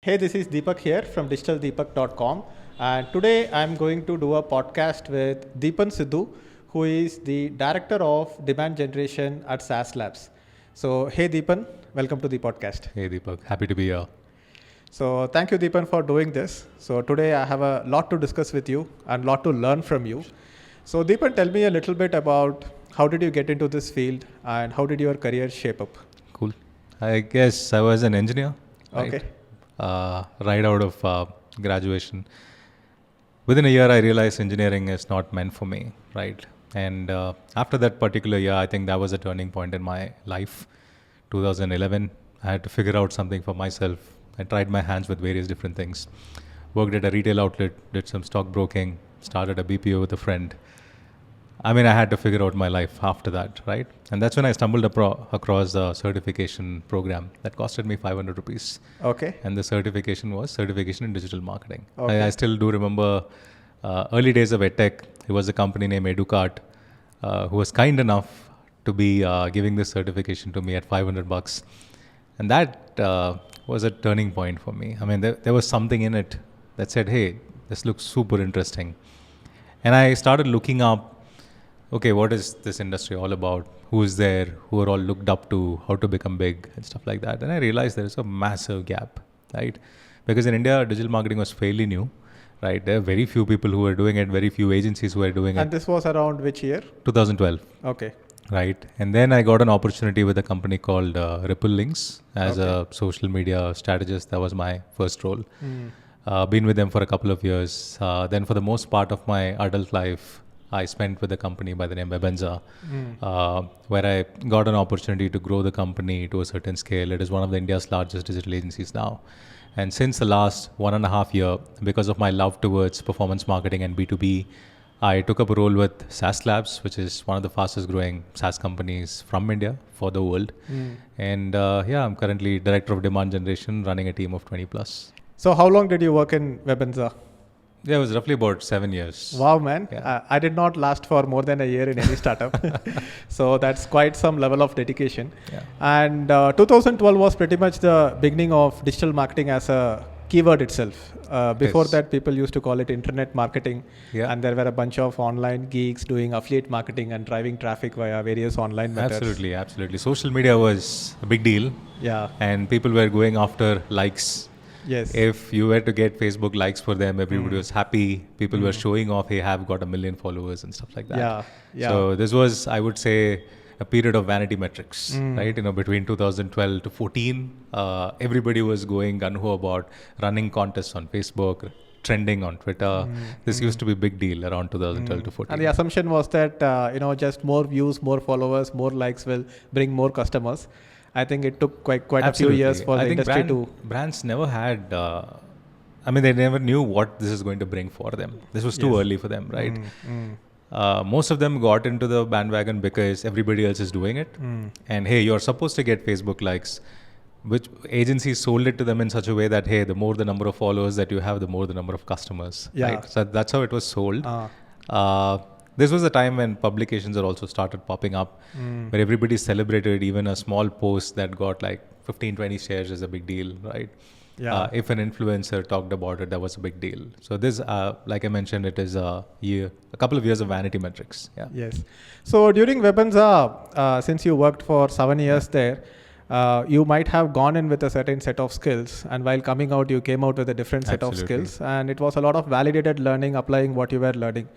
Hey, this is Deepak here from digitaldeepak.com, and today I'm going to do a podcast with Deepan Siddhu, who is the director of demand generation at SaaS Labs. So, hey Deepan, welcome to the podcast. Hey Deepak, happy to be here. So, thank you Deepan for doing this. So, today I have a lot to discuss with you and a lot to learn from you. So, Deepan, tell me a little bit about how did you get into this field and how did your career shape up? Cool. I guess I was an engineer. Right? Okay. Right out of graduation. Within a year, I realized engineering is not meant for me, right? And after that particular year, I think that was a turning point in my life. 2011, I had to figure out something for myself. I tried my hands with various different things. Worked at a retail outlet, did some stockbroking, started a BPO with a friend. I had to figure out my life after that, right? And that's when I stumbled across a certification program that costed me 500 rupees. Okay. And the certification was certification in digital marketing. Okay. I still do remember early days of EdTech. It was a company named Educart who was kind enough to be giving this certification to me at $500. And that was a turning point for me. There was something in it that said, hey, this looks super interesting. And I started looking up, okay, what is this industry all about? Who is there? Who are all looked up to? How to become big and stuff like that. And I realized there is a massive gap, right? Because in India, digital marketing was fairly new, right? There are very few people who were doing it, very few agencies who were doing it. And this was around which year? 2012. Okay. Right. And then I got an opportunity with a company called Ripple Links as a social media strategist. That was my first role. Been with them for a couple of years. Then for the most part of my adult life, I spent with a company by the name Webenza, where I got an opportunity to grow the company to a certain scale. It is one of the India's largest digital agencies now. And since the last 1.5 years, because of my love towards performance marketing and B2B, I took up a role with SaaS Labs, which is one of the fastest growing SaaS companies from India for the world. And I'm currently director of demand generation, running a team of 20 plus. So how long did you work in Webenza? Yeah, it was roughly about 7 years. Wow, man. Yeah. I did not last for more than a year in any startup. So that's quite some level of dedication. Yeah. And 2012 was pretty much the beginning of digital marketing as a keyword itself. Before that, people used to call it internet marketing. Yeah. And there were a bunch of online geeks doing affiliate marketing and driving traffic via various online methods. Absolutely. Social media was a big deal. Yeah. And people were going after likes. Yes. If you were to get Facebook likes for them, everybody was happy. People were showing off, hey, I've got 1 million followers and stuff like that. Yeah. So this was, I would say, a period of vanity metrics, right? Between 2012 to 14, everybody was going gun-ho about running contests on Facebook, trending on Twitter. This used to be a big deal around 2012 to 14. And the assumption was that, just more views, more followers, more likes will bring more customers. I think it took quite a few years for the industry to... Brands never had... they never knew what this is going to bring for them. This was too early for them, right? Most of them got into the bandwagon because everybody else is doing it. And hey, you're supposed to get Facebook likes, which agencies sold it to them in such a way that, hey, the more the number of followers that you have, the more the number of customers. Yeah. Right? So that's how it was sold. This was a time when publications are also started popping up, where everybody celebrated even a small post that got like 15, 20 shares is a big deal, right? Yeah. If an influencer talked about it, that was a big deal. So this, like I mentioned, it is a couple of years of vanity metrics. Yeah. Yes. So during Webenza, since you worked for 7 years there, you might have gone in with a certain set of skills, and while coming out, you came out with a different set of skills, and it was a lot of validated learning, applying what you were learning.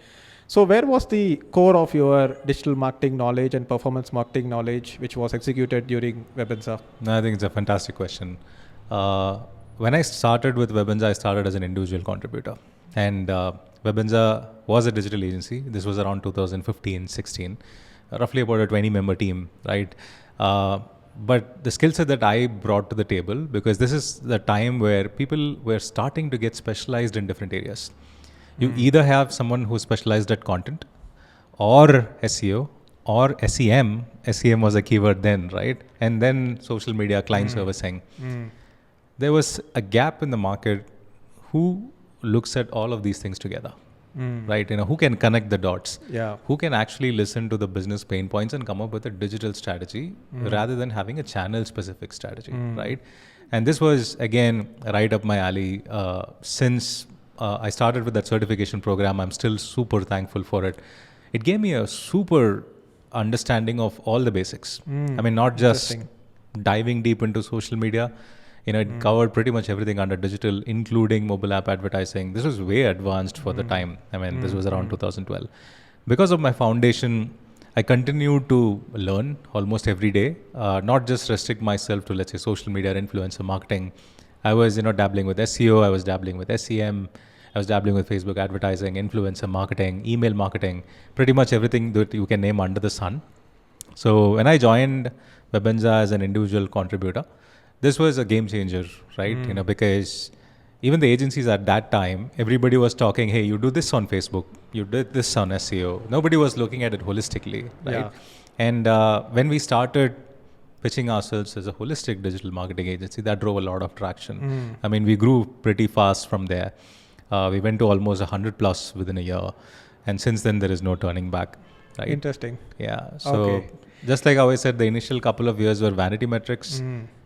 So where was the core of your digital marketing knowledge and performance marketing knowledge, which was executed during Webenza? I think it's a fantastic question. When I started with Webenza, I started as an individual contributor. And Webenza was a digital agency. This was around 2015-16, roughly about a 20-member team, right? But the skill set that I brought to the table, because this is the time where people were starting to get specialized in different areas. You either have someone who's specialized at content or SEO or SEM. SEM was a keyword then, right? And then social media, client servicing. There was a gap in the market. Who looks at all of these things together, right? Who can connect the dots? Yeah. Who can actually listen to the business pain points and come up with a digital strategy rather than having a channel specific strategy, right? And this was, again, right up my alley. Since I started with that certification program, I'm still super thankful for it. It gave me a super understanding of all the basics. I mean, not just diving deep into social media. It covered pretty much everything under digital, including mobile app advertising. This was way advanced for the time. I mean, this was around 2012. Because of my foundation, I continued to learn almost every day, not just restrict myself to, let's say, social media, influencer marketing. I was, dabbling with SEO, I was dabbling with SEM, I was dabbling with Facebook advertising, influencer marketing, email marketing, pretty much everything that you can name under the sun. So when I joined Webenza as an individual contributor, this was a game changer, right? Because even the agencies at that time, everybody was talking, hey, you do this on Facebook, you did this on SEO. Nobody was looking at it holistically, right? Yeah. And when we started pitching ourselves as a holistic digital marketing agency, that drove a lot of traction. I mean, we grew pretty fast from there. We went to almost 100 plus within a year. And since then, there is no turning back, right? Interesting. Yeah. So just like how I said, the initial couple of years were vanity metrics.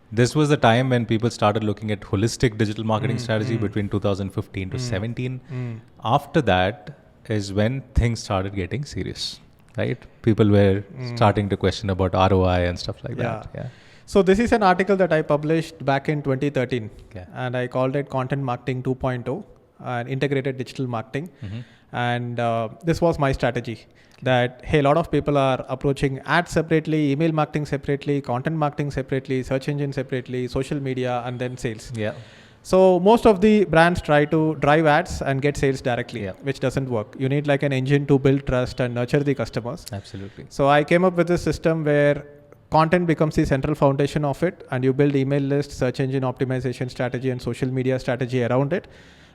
This was the time when people started looking at holistic digital marketing strategy between 2015 to 17. After that is when things started getting serious, right? People were starting to question about ROI and stuff like that. Yeah. So this is an article that I published back in 2013, and I called it Content Marketing 2.0 and Integrated Digital Marketing. And this was my strategy. That, hey, a lot of people are approaching ads separately, email marketing separately, content marketing separately, search engine separately, social media, and then sales. Yeah. So most of the brands try to drive ads and get sales directly, which doesn't work. You need like an engine to build trust and nurture the customers. Absolutely. So I came up with a system where content becomes the central foundation of it, and you build email list, search engine optimization strategy, and social media strategy around it.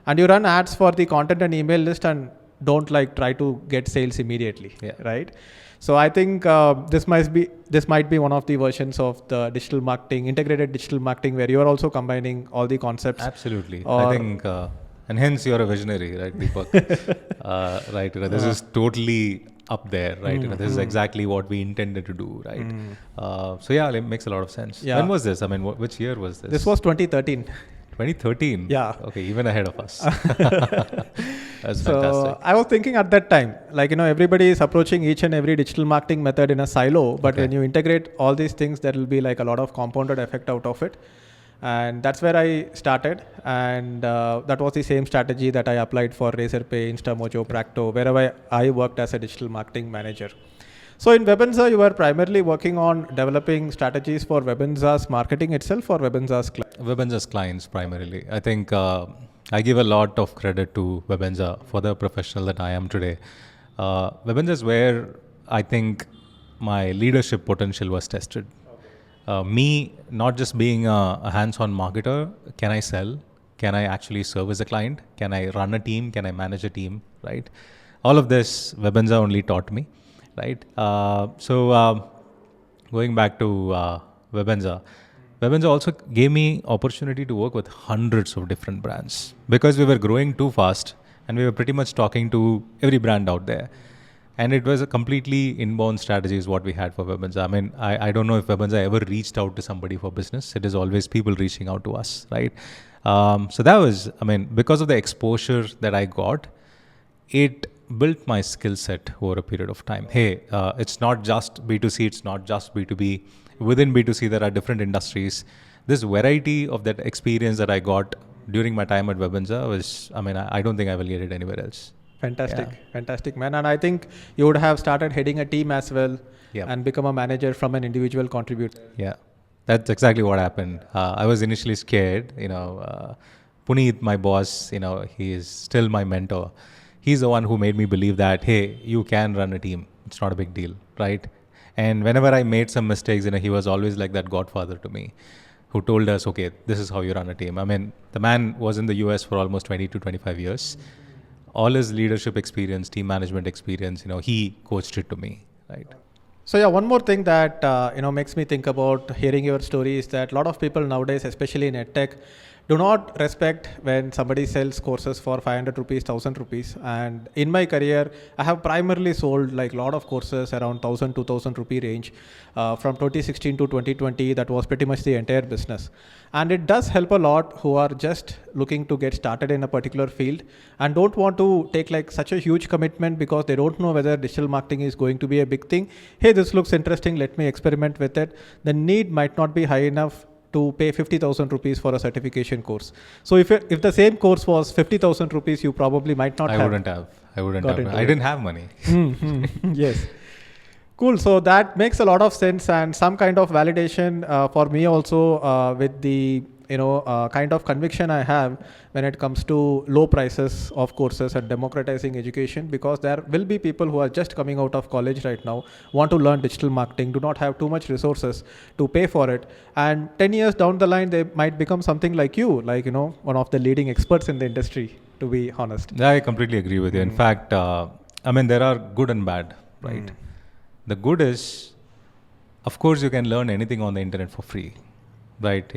And you run ads for the content and email list and don't try to get sales immediately, right? So I think this might be one of the versions of the digital marketing, integrated digital marketing, where you are also combining all the concepts. Absolutely. I think, and hence you're a visionary, right, Deepak? Right. This is totally up there, right? This is exactly what we intended to do, right? So yeah, it makes a lot of sense. Yeah. When was this? I mean, which year was this? This was 2013. 2013? Yeah. Okay, even ahead of us. That's fantastic. I was thinking at that time, everybody is approaching each and every digital marketing method in a silo, but when you integrate all these things, there will be like a lot of compounded effect out of it. And that's where I started. And that was the same strategy that I applied for Razorpay, InstaMojo, Practo, wherever I worked as a digital marketing manager. So in Webenza, you were primarily working on developing strategies for Webenza's marketing itself or Webenza's clients? Webenza's clients primarily. I think I give a lot of credit to Webenza for the professional that I am today. Webenza is where I think my leadership potential was tested. Me not just being a hands-on marketer, can I sell? Can I actually service a client? Can I run a team? Can I manage a team? Right? All of this Webenza only taught me. Right. So going back to Webenza also gave me opportunity to work with hundreds of different brands because we were growing too fast and we were pretty much talking to every brand out there. And it was a completely inbound strategy is what we had for Webenza. I mean, I don't know if Webenza ever reached out to somebody for business. It is always people reaching out to us, right? So that was, because of the exposure that I got, it built my skill set over a period of time. Hey, it's not just B2C, it's not just B2B. Within B2C, there are different industries. This variety of that experience that I got during my time at Webenza was, I don't think I will get it anywhere else. Fantastic, man. And I think you would have started heading a team as well and become a manager from an individual contributor. Yeah, that's exactly what happened. I was initially scared. Puneet, my boss, he is still my mentor. He's the one who made me believe that, hey, you can run a team. It's not a big deal, right? And whenever I made some mistakes, he was always like that godfather to me, who told us, okay, this is how you run a team. The man was in the US for almost 20 to 25 years. All his leadership experience, team management experience, he coached it to me, right? So yeah, one more thing that makes me think about hearing your story is that a lot of people nowadays, especially in EdTech, do not respect when somebody sells courses for 500 rupees, 1000 rupees. And in my career, I have primarily sold like a lot of courses around 1000, 2000 rupee range. From 2016 to 2020, that was pretty much the entire business. And it does help a lot who are just looking to get started in a particular field and don't want to take like such a huge commitment because they don't know whether digital marketing is going to be a big thing. Hey, this looks interesting. Let me experiment with it. The need might not be high enough to pay 50,000 rupees for a certification course. So if the same course was 50,000 rupees, you probably might not have. I wouldn't have. I didn't have money. Yes. Cool. So that makes a lot of sense and some kind of validation for me also with the kind of conviction I have when it comes to low prices of courses and democratizing education, because there will be people who are just coming out of college right now, want to learn digital marketing, do not have too much resources to pay for it. And 10 years down the line, they might become something like you, like, one of the leading experts in the industry, to be honest. I completely agree with you. In fact, there are good and bad, right? The good is, of course, you can learn anything on the internet for free. Right,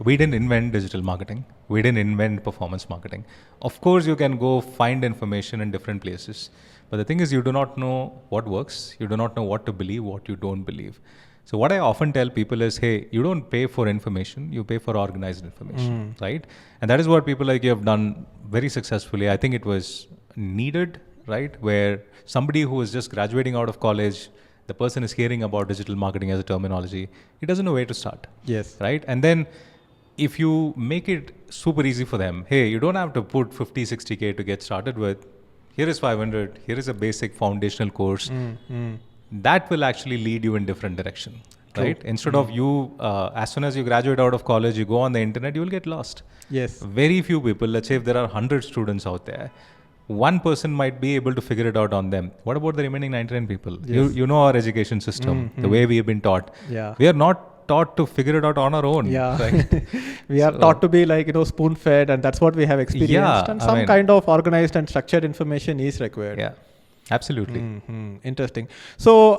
we didn't invent digital marketing. We didn't invent performance marketing. Of course, you can go find information in different places. But the thing is, you do not know what works. You do not know what to believe, what you don't believe. So what I often tell people is, hey, you don't pay for information, you pay for organized information, right? And that is what people like you have done very successfully. I think it was needed, right? Where somebody who is just graduating out of college, the person is hearing about digital marketing as a terminology, he doesn't know where to start. Yes. Right? And then if you make it super easy for them, hey, you don't have to put 50, 60K to get started with. Here is 500. Here is a basic foundational course. That will actually lead you in different direction. True. Right? Instead of you, as soon as you graduate out of college, you go on the internet, you will get lost. Yes. Very few people, let's say if there are 100 students out there, one person might be able to figure it out on them. What about the remaining 99 people? Yes. You know our education system, the way we have been taught. Yeah. We are not taught to figure it out on our own. Yeah. Right? We are taught to be like, spoon-fed, and that's what we have experienced. Yeah, and some kind of organized and structured information is required. Yeah, absolutely. Interesting. So,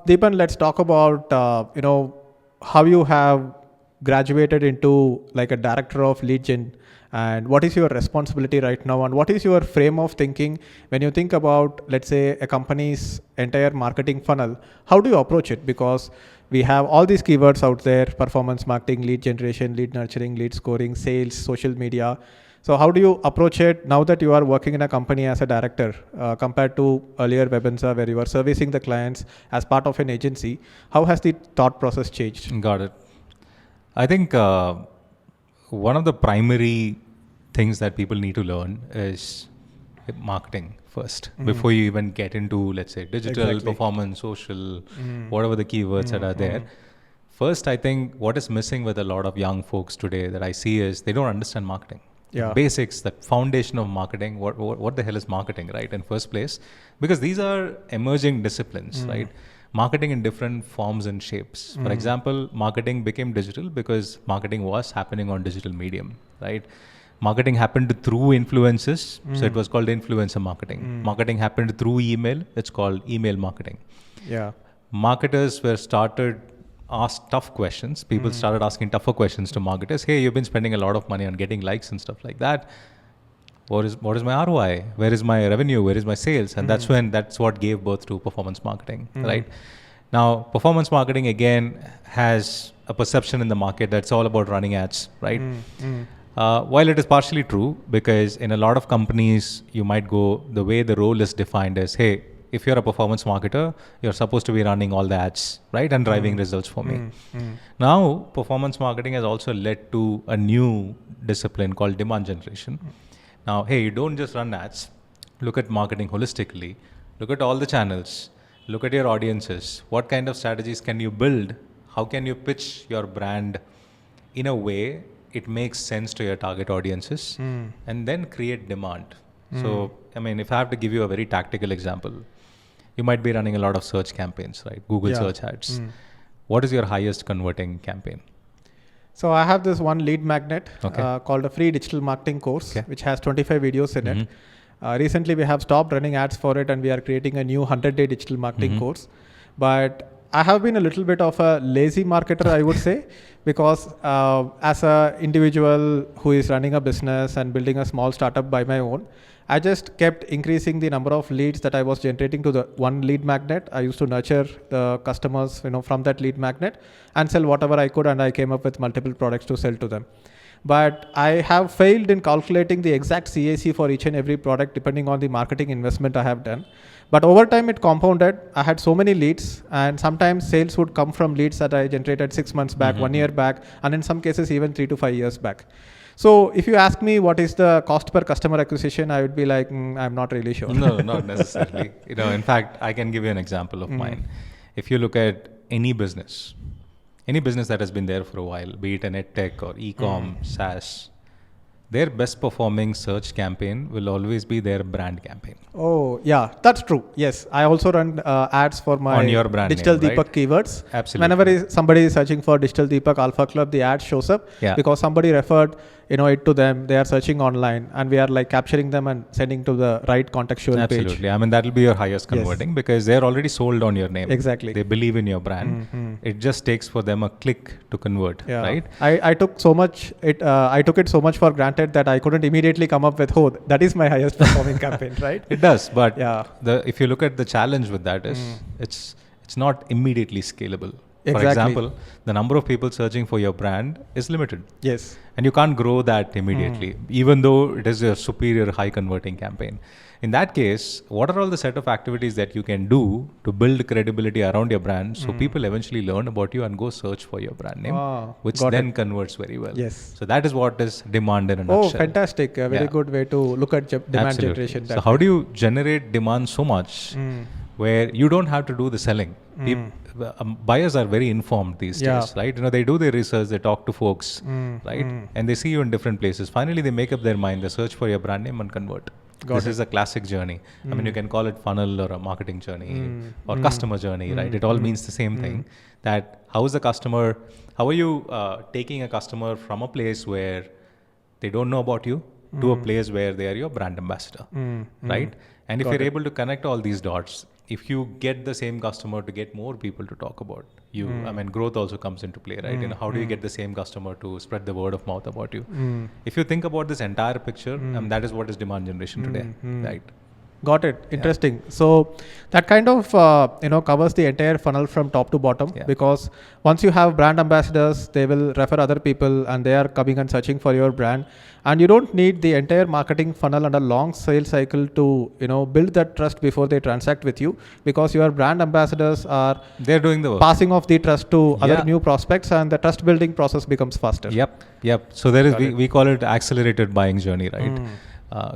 Deepan, let's talk about, how you have graduated into like a director of lead gen. And what is your responsibility right now? And what is your frame of thinking when you think about, let's say, a company's entire marketing funnel? How do you approach it? Because we have all these keywords out there: performance marketing, lead generation, lead nurturing, lead scoring, sales, social media. So how do you approach it now that you are working in a company as a director compared to earlier Webenza where you were servicing the clients as part of an agency? How has the thought process changed? Got it. I think one of the primary things that people need to learn is marketing first, before you even get into, let's say, digital, performance, social, whatever the keywords that are there. First, I think what is missing with a lot of young folks today that I see is they don't understand marketing. Yeah. Basics, the foundation of marketing, what the hell is marketing, right, in first place? Because these are emerging disciplines, right? Marketing in different forms and shapes. For example, marketing became digital because marketing was happening on digital medium, right? Marketing happened through influences, so it was called influencer marketing. Marketing happened through email, it's called email marketing. Yeah. Marketers asked tough questions. People started asking tougher questions to marketers. Hey, you've been spending a lot of money on getting likes and stuff like that. What is my ROI? Where is my revenue? Where is my sales? And that's what gave birth to performance marketing, right? Now, performance marketing again has a perception in the market that's all about running ads, right? While it is partially true, because in a lot of companies, you might go, the way the role is defined is, hey, if you're a performance marketer, you're supposed to be running all the ads, right? And driving results for me. Now, performance marketing has also led to a new discipline called demand generation. Now, hey, you don't just run ads. Look at marketing holistically. Look at all the channels. Look at your audiences. What kind of strategies can you build? How can you pitch your brand in a way it makes sense to your target audiences? And then create demand. So, if I have to give you a very tactical example, you might be running a lot of search campaigns, right? Google search ads. What is your highest converting campaign? So I have this one lead magnet called a free digital marketing course, which has 25 videos in it. Recently, we have stopped running ads for it and we are creating a new 100-day digital marketing course. But I have been a little bit of a lazy marketer, I would say, because as a individual who is running a business and building a small startup by my own, I just kept increasing the number of leads that I was generating to the one lead magnet. I used to nurture the customers, from that lead magnet and sell whatever I could, and I came up with multiple products to sell to them. But I have failed in calculating the exact CAC for each and every product depending on the marketing investment I have done. But over time it compounded. I had so many leads, and sometimes sales would come from leads that I generated 6 months back, 1 year back, and in some cases even 3 to 5 years back. So if you ask me what is the cost per customer acquisition, I would be like, I'm not really sure. No, not necessarily. In fact, I can give you an example of mine. If you look at any business that has been there for a while, be it an edtech or e-com, SaaS, their best performing search campaign will always be their brand campaign. Oh, yeah, that's true. Yes, I also run ads for my on your brand digital name, Deepak right? keywords. Absolutely. Whenever somebody is searching for digital Deepak Alpha Club, the ad shows up because somebody referred it to them. They are searching online, and we are like capturing them and sending to the right contextual page. Absolutely. I mean, that will be your highest converting because they're already sold on your name. Exactly. They believe in your brand. It just takes for them a click to convert, right? I took so much. I took it so much for granted that I couldn't immediately come up with, that is my highest performing campaign, right? It does, but if you look at the challenge with that is it's not immediately scalable. Exactly. For example, the number of people searching for your brand is limited. Yes. And you can't grow that immediately, even though it is a superior high converting campaign. In that case, what are all the set of activities that you can do to build credibility around your brand so people eventually learn about you and go search for your brand name, which then converts very well. Yes. So that is what is demand in a nutshell. Oh, fantastic. A very good way to look at demand generation. So how do you generate demand so much where you don't have to do the selling? Buyers are very informed these days, right? They do their research, they talk to folks, right? And they see you in different places. Finally, they make up their mind, they search for your brand name and convert. This is a classic journey. I mean, you can call it funnel or a marketing journey or customer journey, right? It all means the same thing. That how are you taking a customer from a place where they don't know about you to a place where they are your brand ambassador, right? And if you're able to connect all these dots, if you get the same customer to get more people to talk about you, I mean, growth also comes into play, right? How do you get the same customer to spread the word of mouth about you? If you think about this entire picture, that is what is demand generation today, right? Got it. Interesting. So that kind of covers the entire funnel from top to bottom, because once you have brand ambassadors, they will refer other people and they are coming and searching for your brand, and you don't need the entire marketing funnel and a long sales cycle to build that trust before they transact with you, because your brand ambassadors they're doing the work, passing off the trust to other new prospects, and the trust building process becomes faster. Yep. So there is we call it accelerated buying journey, right?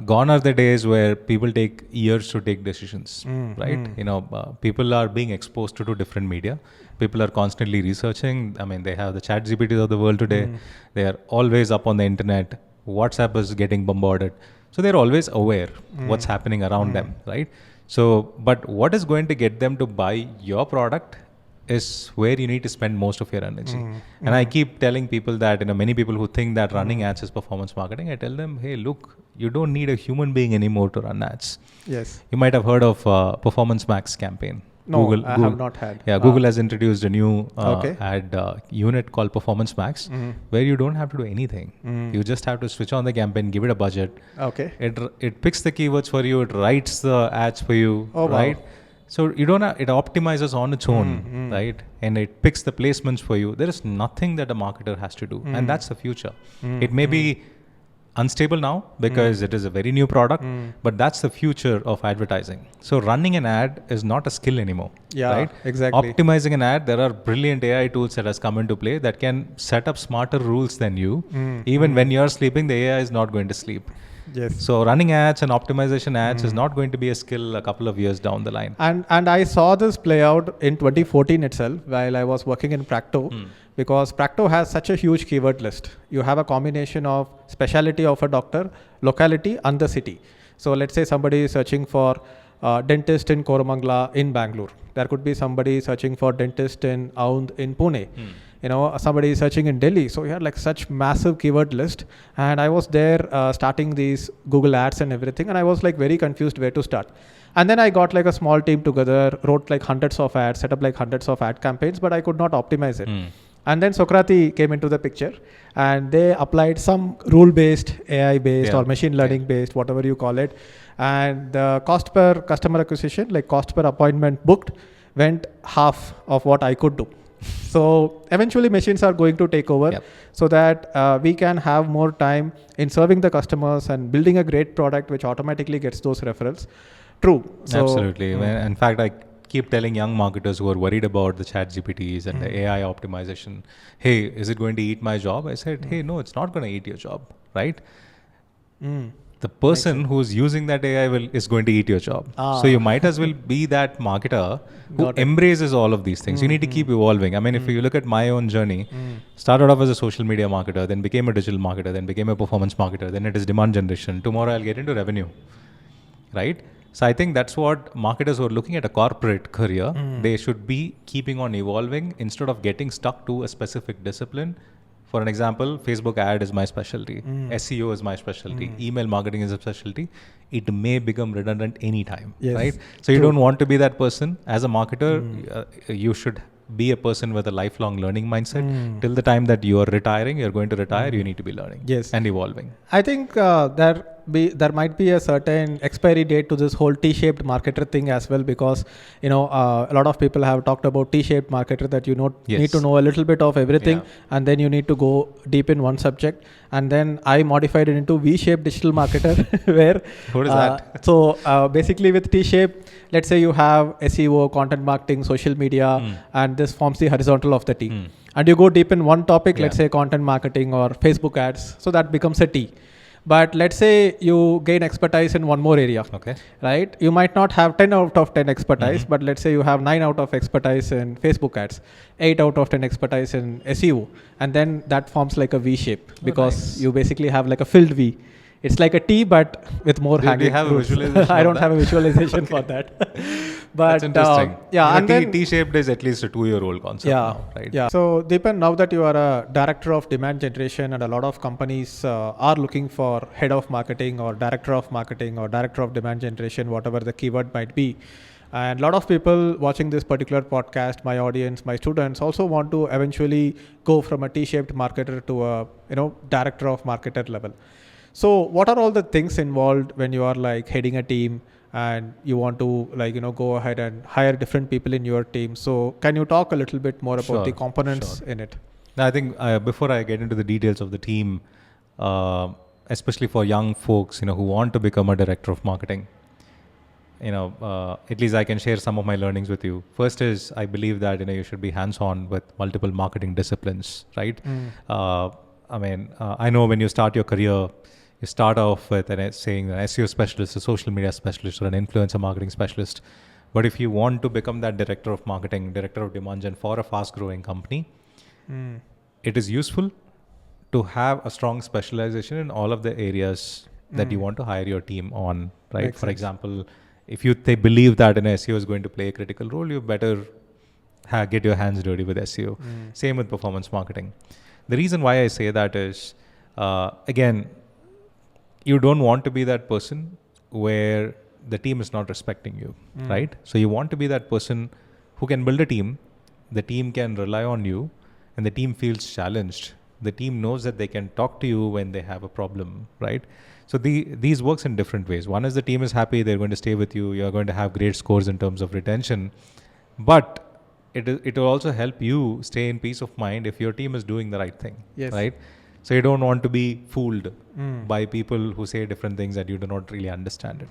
Gone are the days where people take years to take decisions, right? People are being exposed to different media. People are constantly researching. I mean, they have the chat GPTs of the world today. They are always up on the internet. WhatsApp is getting bombarded. So they're always aware what's happening around them, right? So, but what is going to get them to buy your product is where you need to spend most of your energy. And I keep telling people that, many people who think that running ads is performance marketing, I tell them, hey, look, you don't need a human being anymore to run ads. Yes. You might have heard of Performance Max campaign. No, Google, I have not had. Yeah, Google has introduced a new ad unit called Performance Max, where you don't have to do anything. You just have to switch on the campaign, give it a budget. Okay. It picks the keywords for you, it writes the ads for you, right? Wow. So you don't have, it optimizes on its own, right? And it picks the placements for you. There is nothing that a marketer has to do. And that's the future. It may be unstable now because it is a very new product, but that's the future of advertising. So running an ad is not a skill anymore, right? Exactly. Optimizing an ad, there are brilliant AI tools that has come into play that can set up smarter rules than you. Even when you're sleeping, the AI is not going to sleep. Yes. So running ads and optimization ads is not going to be a skill a couple of years down the line. And I saw this play out in 2014 itself while I was working in Practo, because Practo has such a huge keyword list. You have a combination of specialty of a doctor, locality and the city. So let's say somebody is searching for dentist in Koramangala in Bangalore. There could be somebody searching for dentist in Aund in Pune. somebody is searching in Delhi. So we had like such massive keyword list, and I was there starting these Google ads and everything, and I was like very confused where to start. And then I got like a small team together, wrote like hundreds of ads, set up like hundreds of ad campaigns, but I could not optimize it. And then Socrates came into the picture, and they applied some rule-based, AI-based or machine learning-based, whatever you call it. And the cost per customer acquisition, like cost per appointment booked, went half of what I could do. So eventually machines are going to take over so that we can have more time in serving the customers and building a great product which automatically gets those referrals. True. So, absolutely. In fact, I keep telling young marketers who are worried about the chat GPTs and the AI optimization, hey, is it going to eat my job? I said, hey, no, it's not going to eat your job, right? The person who's using that AI is going to eat your job. So you might as well be that marketer who embraces all of these things. You need to keep evolving. I mean, if you look at my own journey, started off as a social media marketer, then became a digital marketer, then became a performance marketer, then it is demand generation. Tomorrow I'll get into revenue, right? So I think that's what marketers who are looking at a corporate career, they should be keeping on evolving instead of getting stuck to a specific discipline. For an example, Facebook ad is my specialty, SEO is my specialty, email marketing is a specialty. It may become redundant anytime, right? So you don't want to be that person. As a marketer, you should be a person with a lifelong learning mindset. Till the time that you are retiring, you're going to retire, you need to be learning and evolving. I think there might be a certain expiry date to this whole T-shaped marketer thing as well, because a lot of people have talked about T-shaped marketer, that need to know a little bit of everything and then you need to go deep in one subject. And then I modified it into V-shaped digital marketer where what is that? So basically with T-shape, let's say you have SEO, content marketing, social media, and this forms the horizontal of the T. And you go deep in one topic, let's say content marketing or Facebook ads, so that becomes a T. But let's say you gain expertise in one more area, right? You might not have 10 out of 10 expertise, but let's say you have 9 out of expertise in Facebook ads, 8 out of 10 expertise in SEO. And then that forms like a V shape because you basically have like a filled V. It's like a T, but with more hanging. Do you have a visualization? I don't have a visualization for that. But that's interesting. And then T-shaped is at least a 2-year-old concept now, right? Yeah. So Deepan, now that you are a director of demand generation, and a lot of companies are looking for head of marketing or director of demand generation, whatever the keyword might be. And a lot of people watching this particular podcast, my audience, my students, also want to eventually go from a T-shaped marketer to a director of marketer level. So what are all the things involved when you are like heading a team and you want to go ahead and hire different people in your team? So can you talk a little bit more about the components in it? I think before I get into the details of the team, especially for young folks, who want to become a director of marketing, at least I can share some of my learnings with you. First is I believe that you should be hands-on with multiple marketing disciplines, right? I know when you start your career, you start off with saying an SEO specialist, a social media specialist, or an influencer marketing specialist. But if you want to become that director of marketing, director of demand gen for a fast-growing company, it is useful to have a strong specialization in all of the areas that you want to hire your team on, right? For example, if they believe that an SEO is going to play a critical role, you better get your hands dirty with SEO. Same with performance marketing. The reason why I say that is, again, you don't want to be that person where the team is not respecting you, right? So you want to be that person who can build a team, the team can rely on you, and the team feels challenged. The team knows that they can talk to you when they have a problem, right? So these works in different ways. One is the team is happy, they're going to stay with you, you're going to have great scores in terms of retention, but it will also help you stay in peace of mind if your team is doing the right thing, right? So you don't want to be fooled by people who say different things that you do not really understand it.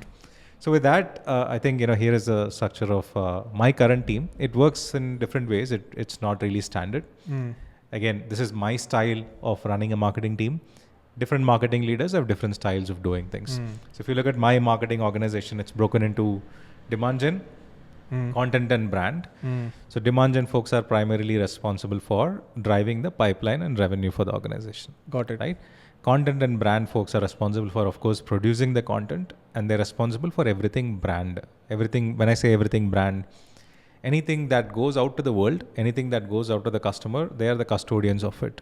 So with that, I think, here is a structure of my current team. It works in different ways. It's not really standard. Again, this is my style of running a marketing team. Different marketing leaders have different styles of doing things. So if you look at my marketing organization, it's broken into demand gen, content and brand. So demand gen folks are primarily responsible for driving the pipeline and revenue for the organization. Got it. Right? Content and brand folks are responsible for, of course, producing the content, and they're responsible for everything brand. Everything, when I say everything brand, anything that goes out to the world, anything that goes out to the customer, they are the custodians of it.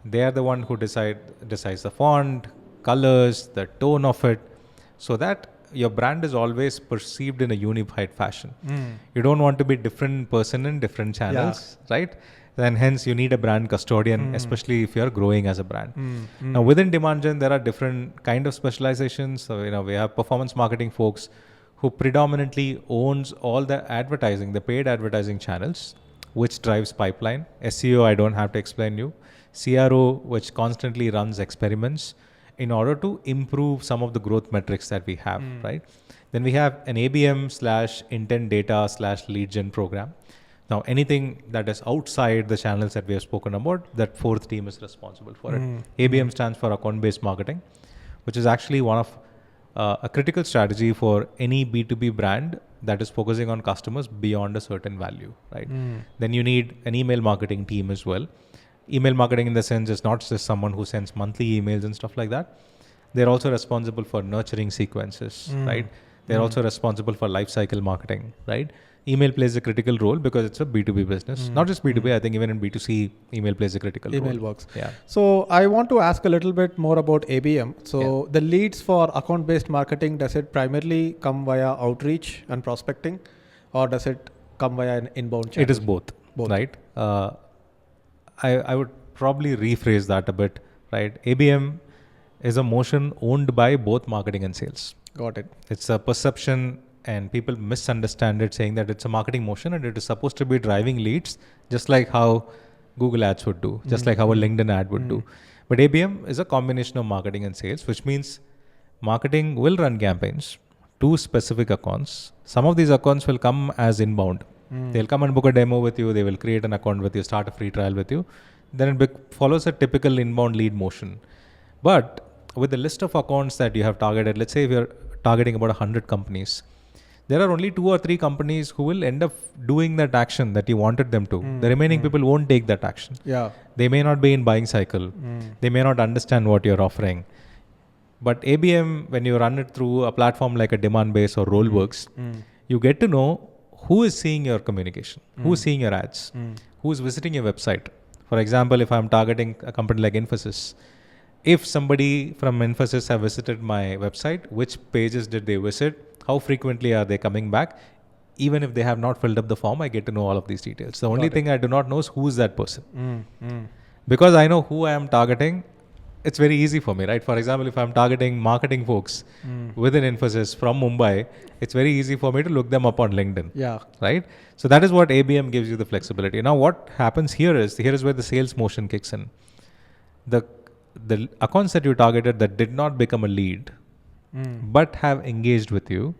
They are the one who decides the font, colors, the tone of it, so that your brand is always perceived in a unified fashion. You don't want to be different person in different channels, right? Then hence you need a brand custodian, especially if you're growing as a brand. Now within Demand Gen, there are different kind of specializations. So, we have performance marketing folks who predominantly owns all the advertising, the paid advertising channels, which drives pipeline. SEO, I don't have to explain you. CRO, which constantly runs experiments in order to improve some of the growth metrics that we have, right? Then we have an ABM/intent data/lead gen program. Now, anything that is outside the channels that we have spoken about, that fourth team is responsible for it. ABM stands for account-based marketing, which is actually one of a critical strategy for any B2B brand that is focusing on customers beyond a certain value, right? Then you need an email marketing team as well. Email marketing in the sense is not just someone who sends monthly emails and stuff like that. They're also responsible for nurturing sequences, right? They're also responsible for lifecycle marketing, right? Email plays a critical role because it's a B2B business. Not just B2B, I think even in B2C, email plays a critical role. Email works. Yeah. So I want to ask a little bit more about ABM. So the leads for account-based marketing, does it primarily come via outreach and prospecting, or does it come via an inbound channel? It is both. Right? I would probably rephrase that a bit, right? ABM is a motion owned by both marketing and sales. Got it. It's a perception, and people misunderstand it, saying that it's a marketing motion and it is supposed to be driving leads, just like how Google ads would do, just like how a LinkedIn ad would do. But ABM is a combination of marketing and sales, which means marketing will run campaigns to specific accounts. Some of these accounts will come as inbound. They'll come and book a demo with you. They will create an account with you, start a free trial with you. Then it follows a typical inbound lead motion. But with the list of accounts that you have targeted, let's say if you're targeting about 100 companies, there are only 2 or 3 companies who will end up doing that action that you wanted them to. The remaining people won't take that action. Yeah. They may not be in buying cycle. They may not understand what you're offering. But ABM, when you run it through a platform like a Demandbase or Rollworks, you get to know who is seeing your communication, who is seeing your ads, who is visiting your website. For example, if I'm targeting a company like Infosys, if somebody from Infosys have visited my website, which pages did they visit? How frequently are they coming back? Even if they have not filled up the form, I get to know all of these details. The only thing I do not know is who is that person. Because I know who I am targeting, it's very easy for me, right? For example, if I'm targeting marketing folks within Infosys from Mumbai, it's very easy for me to look them up on LinkedIn. Yeah. Right? So that is what ABM gives you the flexibility. Now what happens here is where the sales motion kicks in. The accounts that you targeted that did not become a lead, but have engaged with you,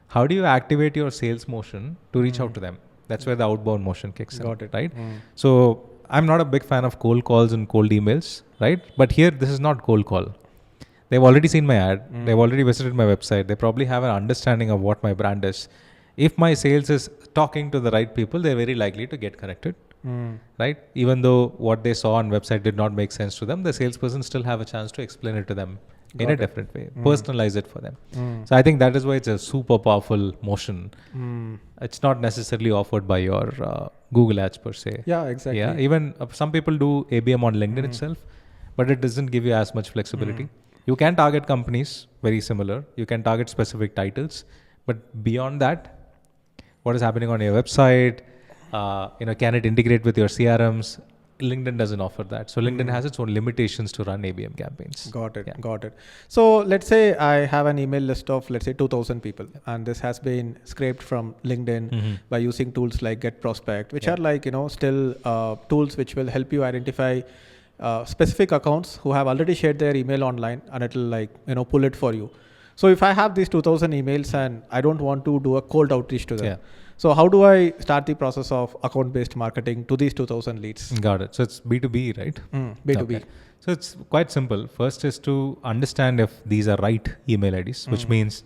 how do you activate your sales motion to reach out to them? That's where the outbound motion kicks in. Got it. Right? So I'm not a big fan of cold calls and cold emails, right? But here, this is not cold call. They've already seen my ad. They've already visited my website. They probably have an understanding of what my brand is. If my sales is talking to the right people, they're very likely to get connected, right? Even though what they saw on website did not make sense to them, the salesperson still have a chance to explain it to them in a different way, personalize it for them. So I think that is why it's a super powerful motion. It's not necessarily offered by your Google ads per se. Yeah, exactly. Yeah, even some people do ABM on LinkedIn itself, but it doesn't give you as much flexibility. You can target companies, very similar. You can target specific titles, but beyond that, what is happening on your website, can it integrate with your CRMs? LinkedIn doesn't offer that. So LinkedIn has its own limitations to run ABM campaigns. Got it. So let's say I have an email list of, let's say 2,000 people, and this has been scraped from LinkedIn by using tools like Get Prospect, which are like, still tools which will help you identify specific accounts who have already shared their email online, and it will pull it for you. So if I have these 2,000 emails and I don't want to do a cold outreach to them, so how do I start the process of account-based marketing to these 2,000 leads? Got it. So it's B2B, right? B2B. Okay. So it's quite simple. First is to understand if these are right email IDs, which means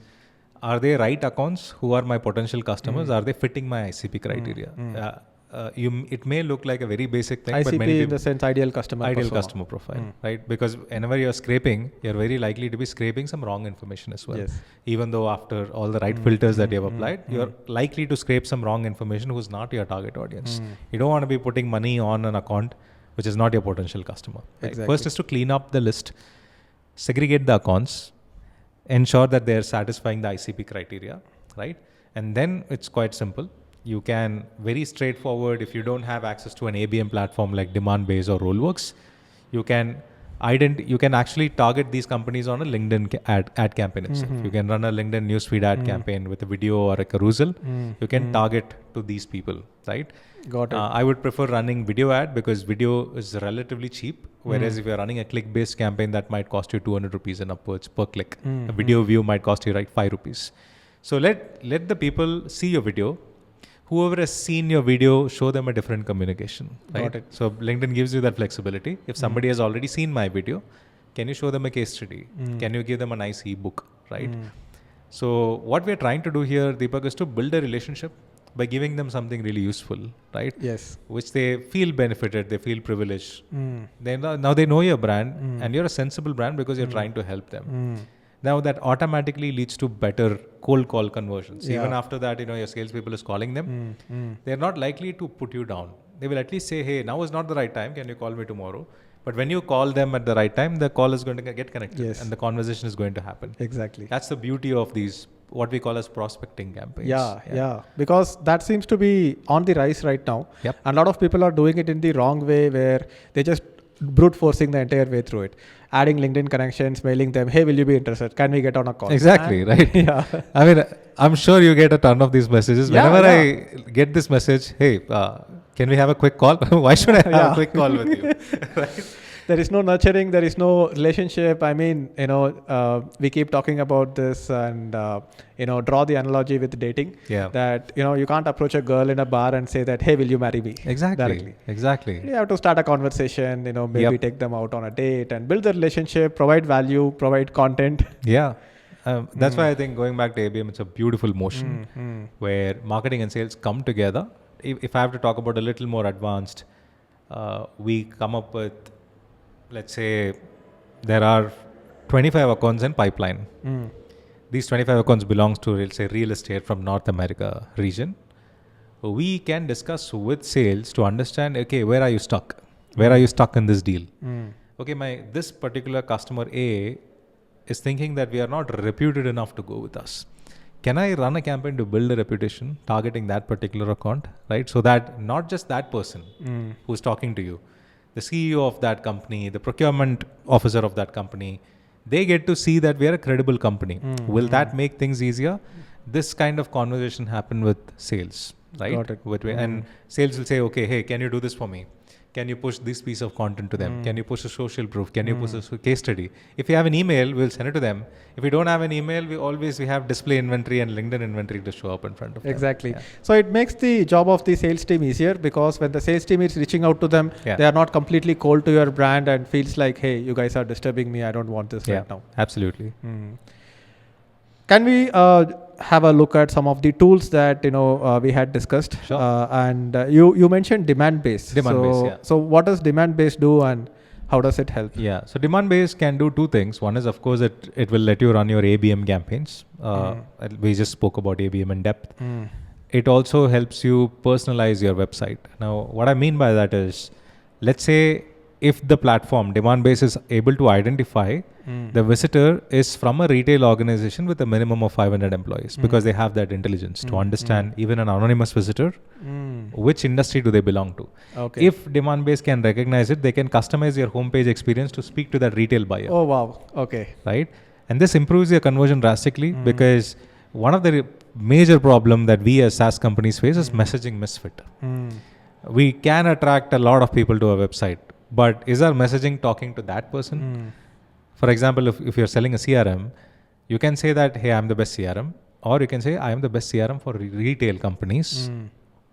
are they right accounts who are my potential customers? Are they fitting my ICP criteria? it may look like a very basic thing, ICP but many people, in the sense ideal customer profile, right? Because whenever you're scraping, you're very likely to be scraping some wrong information as well. Yes. Even though after all the right filters that you have applied, you're likely to scrape some wrong information who's not your target audience. You don't want to be putting money on an account which is not your potential customer. Right? Exactly. First is to clean up the list, segregate the accounts, ensure that they're satisfying the ICP criteria, right? And then it's quite simple. You can very straightforward, if you don't have access to an ABM platform like Demandbase or Rollworks, you can actually target these companies on a LinkedIn ad campaign itself. You can run a LinkedIn newsfeed ad campaign with a video or a carousel. You can target to these people, right? Got it. I would prefer running video ad because video is relatively cheap. Whereas if you're running a click-based campaign, that might cost you 200 rupees and upwards per click. A video view might cost you like 5 rupees. So let the people see your video. Whoever has seen your video, show them a different communication, right? Got it. So LinkedIn gives you that flexibility. If somebody has already seen my video, can you show them a case study? Can you give them a nice ebook, right? So what we're trying to do here, Deepak, is to build a relationship by giving them something really useful, right? Yes. Which they feel benefited, they feel privileged. Now they know your brand and you're a sensible brand because you're trying to help them. Now that automatically leads to better cold call conversions. Yeah. Even after that, your salespeople is calling them. They're not likely to put you down. They will at least say, hey, now is not the right time. Can you call me tomorrow? But when you call them at the right time, the call is going to get connected and the conversation is going to happen. Exactly. That's the beauty of these, what we call as prospecting campaigns. Yeah. Because that seems to be on the rise right now. Yep. And a lot of people are doing it in the wrong way where they just brute forcing the entire way through it. Adding LinkedIn connections, mailing them, hey, will you be interested? Can we get on a call? Exactly, right? Yeah. I mean, I'm sure you get a ton of these messages. Whenever I get this message, hey, can we have a quick call? Why should I have a quick call with you? Right? There is no nurturing, there is no relationship. I mean, we keep talking about this and, draw the analogy with dating. Yeah. That, you can't approach a girl in a bar and say that, hey, will you marry me? Exactly. You have to start a conversation, maybe take them out on a date and build the relationship, provide value, provide content. Yeah. That's why I think going back to ABM, it's a beautiful motion where marketing and sales come together. If I have to talk about a little more advanced, we come up with, let's say there are 25 accounts in pipeline. These 25 accounts belongs to, let's say, real estate from North America region. We can discuss with sales to understand, okay, where are you stuck? Where are you stuck in this deal? Okay, this particular customer A is thinking that we are not reputed enough to go with us. Can I run a campaign to build a reputation targeting that particular account, right? So that not just that person who's talking to you, the CEO of that company, the procurement officer of that company, they get to see that we are a credible company. Will that make things easier? This kind of conversation happen with sales, right? Got it. And sales will say, okay, hey, can you do this for me? Can you push this piece of content to them? Can you push a social proof? Can you push a case study? If you have an email, we'll send it to them. If we don't have an email, we have display inventory and LinkedIn inventory to show up in front of them. Exactly. Yeah. So it makes the job of the sales team easier because when the sales team is reaching out to them, they are not completely cold to your brand and feels like, hey, you guys are disturbing me. I don't want this right now. Absolutely. Can we have a look at some of the tools that we had discussed? Sure. And you mentioned Demandbase. Demandbase, So what does Demandbase do and how does it help? Yeah. So Demandbase can do two things. One is, of course, it will let you run your ABM campaigns. We just spoke about ABM in depth. It also helps you personalize your website. Now, what I mean by that is, let's say if the platform Demandbase is able to identify the visitor is from a retail organization with a minimum of 500 employees because they have that intelligence to understand even an anonymous visitor, which industry do they belong to. Okay. If Demandbase can recognize it, they can customize your homepage experience to speak to that retail buyer. Oh, wow. Okay. Right? And this improves your conversion drastically because one of the major problem that we as SaaS companies face is messaging misfit. We can attract a lot of people to our website, but is our messaging talking to that person? For example, if you're selling a CRM, you can say that, hey, I'm the best CRM. Or you can say, I am the best CRM for retail companies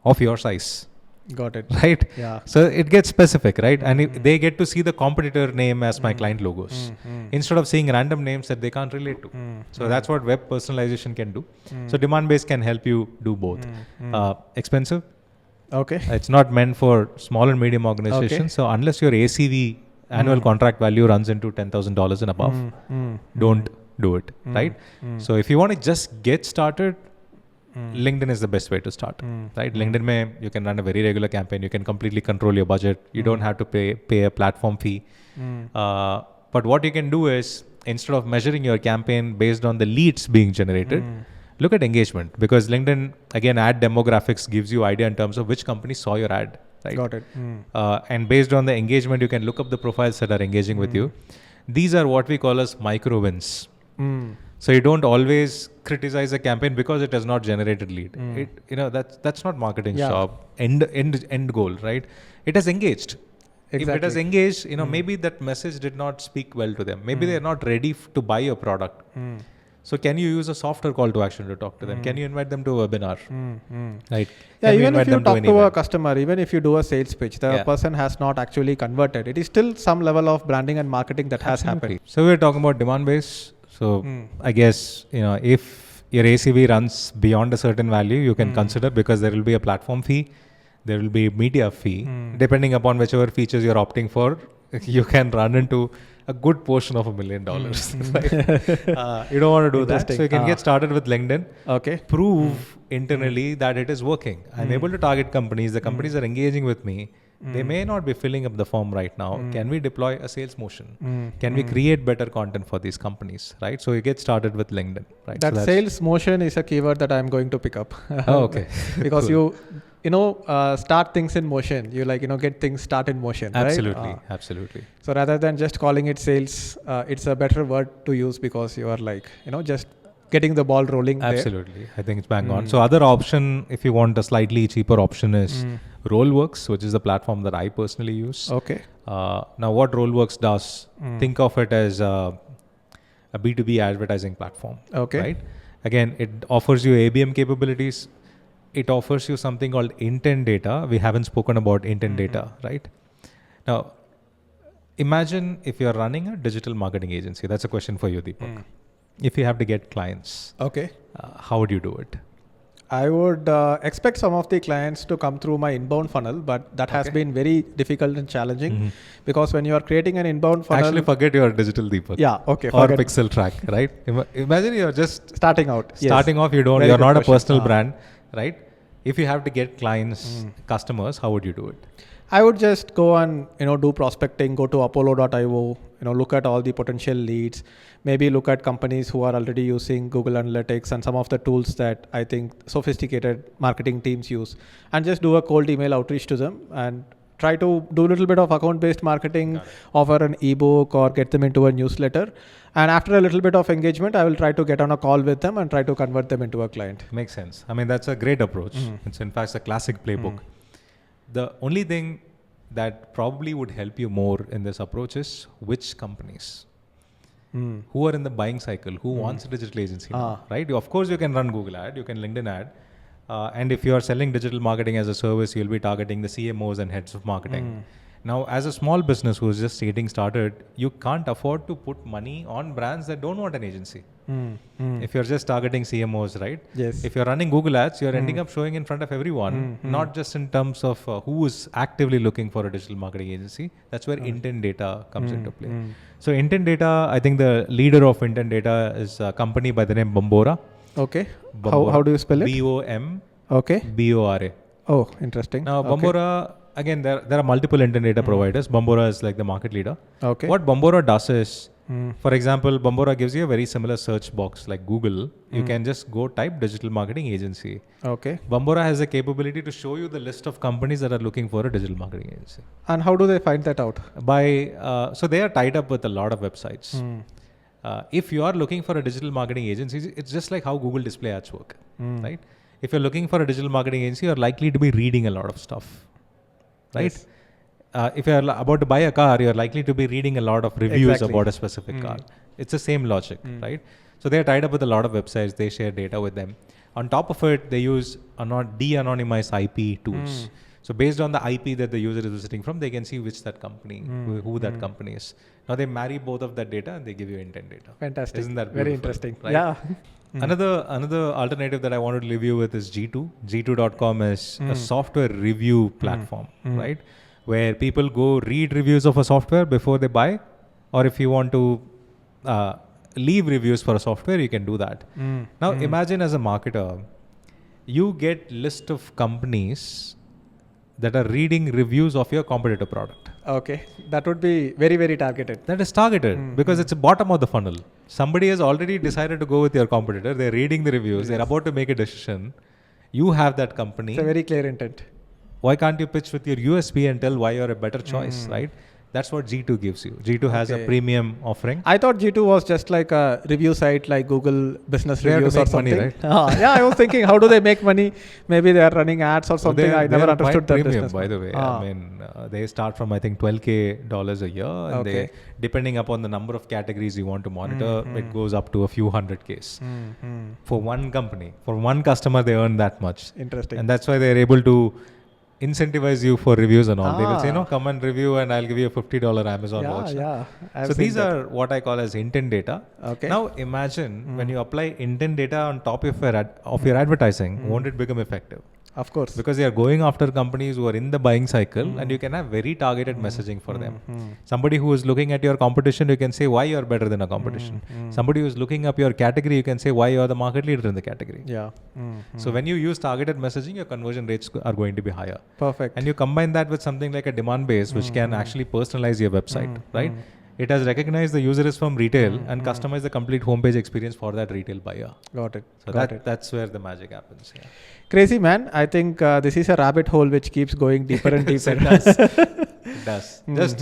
of your size. Got it. Right? Yeah. So it gets specific, right? And they get to see the competitor name as my client logos instead of seeing random names that they can't relate to. So that's what web personalization can do. So Demandbase can help you do both. Expensive? Okay. It's not meant for small and medium organizations. Okay. So unless your ACV, annual contract value, runs into $10,000 and above, don't do it, right? So if you want to just get started, LinkedIn is the best way to start, right? LinkedIn mein, you can run a very regular campaign. You can completely control your budget. You don't have to pay a platform fee. But what you can do is, instead of measuring your campaign based on the leads being generated, look at engagement, because LinkedIn, again, ad demographics gives you idea in terms of which company saw your ad, right? Got it. And based on the engagement, you can look up the profiles that are engaging with you. These are what we call as micro wins. So you don't always criticize a campaign because it has not generated lead. That's not marketing's job. End goal, right? It has engaged. Exactly. If it has engaged, maybe that message did not speak well to them. Maybe they're not ready to buy your product. So can you use a softer call to action to talk to them? Can you invite them to a webinar? Right? Yeah, even if you talk to a customer, even if you do a sales pitch, the person has not actually converted. It is still some level of branding and marketing that has happened. So we're talking about Demandbase. So I guess, if your ACV runs beyond a certain value, you can consider, because there will be a platform fee, there will be media fee. Depending upon whichever features you're opting for, you can run into a good portion of $1 million. Right? You don't want to do that. So you can get started with LinkedIn. Okay. Prove internally that it is working. I'm able to target companies. The companies are engaging with me. They may not be filling up the form right now. Can we deploy a sales motion? Can we create better content for these companies? Right? So you get started with LinkedIn. Right? That sales motion is a keyword that I'm going to pick up. Oh, okay. Because cool. Start things in motion. You get things start in motion. Absolutely. Right? Absolutely. So rather than just calling it sales, it's a better word to use, because you are just getting the ball rolling. Absolutely. There. I think it's bang on. So other option, if you want a slightly cheaper option, is Rollworks, which is the platform that I personally use. Okay. Now what Rollworks does, think of it as a B2B advertising platform. Okay. Right? Again, it offers you ABM capabilities. It offers you something called intent data. We haven't spoken about intent data, right? Now, imagine if you're running a digital marketing agency. That's a question for you, Deepak. If you have to get clients, okay, how would you do it? I would expect some of the clients to come through my inbound funnel, but that has been very difficult and challenging because when you are creating an inbound funnel... Actually, forget your digital Deepak. Yeah, okay. Or pixel track, right? Imagine you're just... Starting out. Starting off, you're not a personal brand, right? If you have to get clients, customers, how would you do it? I would just go and do prospecting, go to apollo.io, look at all the potential leads, maybe look at companies who are already using Google Analytics and some of the tools that I think sophisticated marketing teams use, and just do a cold email outreach to them and try to do a little bit of account-based marketing, offer an ebook or get them into a newsletter. And after a little bit of engagement, I will try to get on a call with them and try to convert them into a client. Makes sense. I mean, that's a great approach. It's in fact a classic playbook. The only thing that probably would help you more in this approach is which companies, who are in the buying cycle, who wants a digital agency now, right? Of course, you can run Google ad, you can LinkedIn ad. And if you are selling digital marketing as a service, you'll be targeting the CMOs and heads of marketing. Now, as a small business who's just getting started, you can't afford to put money on brands that don't want an agency. If you're just targeting CMOs, right? Yes. If you're running Google ads, you're ending up showing in front of everyone, not just in terms of who is actively looking for a digital marketing agency. That's where intent data comes into play. So intent data, I think the leader of intent data is a company by the name Bombora. Okay. How do you spell it? BOM. Okay. BORA. Oh, interesting. Now, Bombora, again, there are multiple intent data providers. Bombora is like the market leader. Okay. What Bombora does is, for example, Bombora gives you a very similar search box like Google. You can just go type digital marketing agency. Okay. Bombora has the capability to show you the list of companies that are looking for a digital marketing agency. And how do they find that out? So they are tied up with a lot of websites. If you are looking for a digital marketing agency, it's just like how Google display ads work, right? If you're looking for a digital marketing agency, you're likely to be reading a lot of stuff, right? Yes. If you're about to buy a car, you're likely to be reading a lot of reviews about a specific car. It's the same logic, right? So they're tied up with a lot of websites. They share data with them. On top of it, they use de-anonymized IP tools. So based on the IP that the user is visiting from, they can see which that company, who that company is. Now they marry both of that data and they give you intent data. Fantastic. Isn't that very beautiful, interesting? right? Yeah. Another alternative that I wanted to leave you with is G2. G2.com is a software review platform, right? Where people go read reviews of a software before they buy, or if you want to leave reviews for a software, you can do that. Now imagine as a marketer, you get list of companies that are reading reviews of your competitor product. Okay, that would be very, very targeted. That is targeted because it's a bottom of the funnel. Somebody has already decided to go with your competitor. They're reading the reviews. They're about to make a decision. You have that company. It's a very clear intent. Why can't you pitch with your USP and tell why you're a better choice, right? That's what G2 gives you. G2 has a premium offering. I thought G2 was just like a review site like Google Business They Reviews or something. Money, right? Yeah, I was thinking, how do they make money? Maybe they are running ads or something. I never understood that business. By the way, I mean, they start from I think $12,000 a year, and they, depending upon the number of categories you want to monitor, it goes up to a few hundred Ks. For one company, for one customer, they earn that much. Interesting. And that's why they're able to incentivize you for reviews and all. They will say, no, come and review and I'll give you a $50 Amazon voucher. Yeah. So these are what I call as intent data. Okay. Now imagine when you apply intent data on top of your advertising, won't it become effective? Of course. Because they are going after companies who are in the buying cycle and you can have very targeted messaging for them. Somebody who is looking at your competition, you can say why you are better than a competition. Somebody who is looking up your category, you can say why you are the market leader in the category. Yeah. So when you use targeted messaging, your conversion rates are going to be higher. Perfect. And you combine that with something like a Demandbase, which can actually personalize your website, right? It has recognized the user is from retail and customized the complete homepage experience for that retail buyer. Got it. So that's where the magic happens. Yeah. Crazy, man. I think this is a rabbit hole which keeps going deeper and deeper. It does. Just,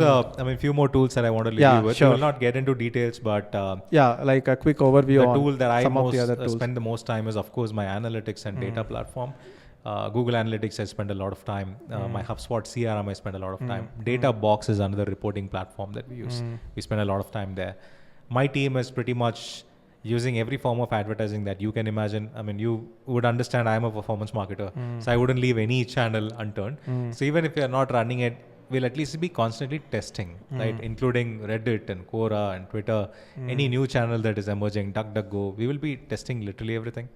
few more tools that I want to leave you with. Sure. We will not get into details, but like a quick overview the tool that I spend the most time is, of course, my analytics and data platform. Google Analytics, I spend a lot of time. My HubSpot CRM, I spend a lot of time. Data Box is another reporting platform that we use. We spend a lot of time there. My team is pretty much using every form of advertising that you can imagine. I mean, you would understand I'm a performance marketer, so I wouldn't leave any channel unturned. So even if you're not running it, we'll at least be constantly testing, right? Including Reddit and Quora and Twitter, any new channel that is emerging, DuckDuckGo, we will be testing literally everything.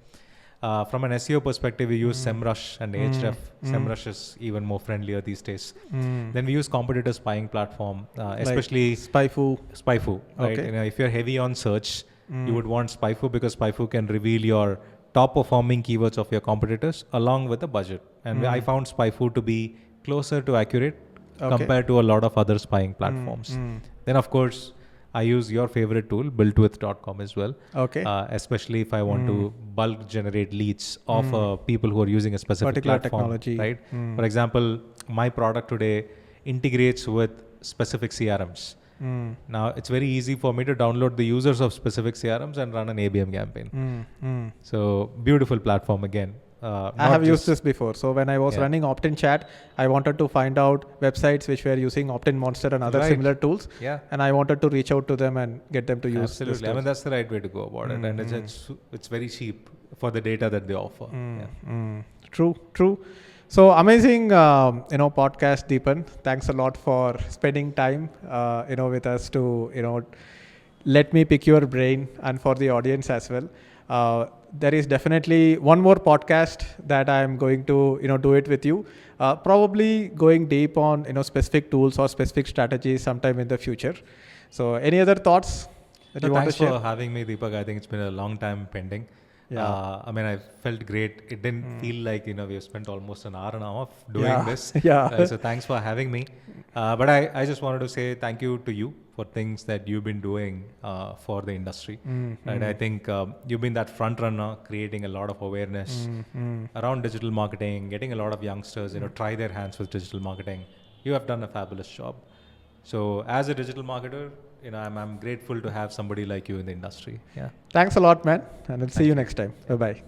From an SEO perspective, we use SEMrush and Ahrefs. SEMrush is even more friendlier these days. Then we use competitor spying platform, especially like SpyFu, right? Okay. If you're heavy on search, you would want SpyFu because SpyFu can reveal your top performing keywords of your competitors along with the budget. And I found SpyFu to be closer to accurate compared to a lot of other spying platforms. Then of course, I use your favorite tool, Builtwith.com as well. Okay. Especially if I want to bulk generate leads of people who are using a specific particular platform, technology. right? For example, my product today integrates with specific CRMs. Now it's very easy for me to download the users of specific CRMs and run an ABM campaign. So beautiful platform again. I have used this before. So when I was running opt-in chat, I wanted to find out websites which were using opt-in monster and other similar tools. Yeah. And I wanted to reach out to them and get them to use. Absolutely. I mean, that's the right way to go about it. And it's very cheap for the data that they offer. True. So amazing, podcast, Deepan. Thanks a lot for spending time, with us to, let me pick your brain and for the audience as well. There is definitely one more podcast that I'm going to, do it with you. Probably going deep on, specific tools or specific strategies sometime in the future. So any other thoughts that you want to share? Thanks for having me, Deepak. I think it's been a long time pending. Yeah. I felt great. It didn't feel like, we've spent almost an hour and a half doing this. So thanks for having me. But I just wanted to say thank you to you for things that you've been doing for the industry. And I think you've been that front runner, creating a lot of awareness around digital marketing, getting a lot of youngsters, try their hands with digital marketing. You have done a fabulous job. So as a digital marketer, I'm grateful to have somebody like you in the industry. Yeah. Thanks a lot, man. And I'll see you next time. Bye-bye.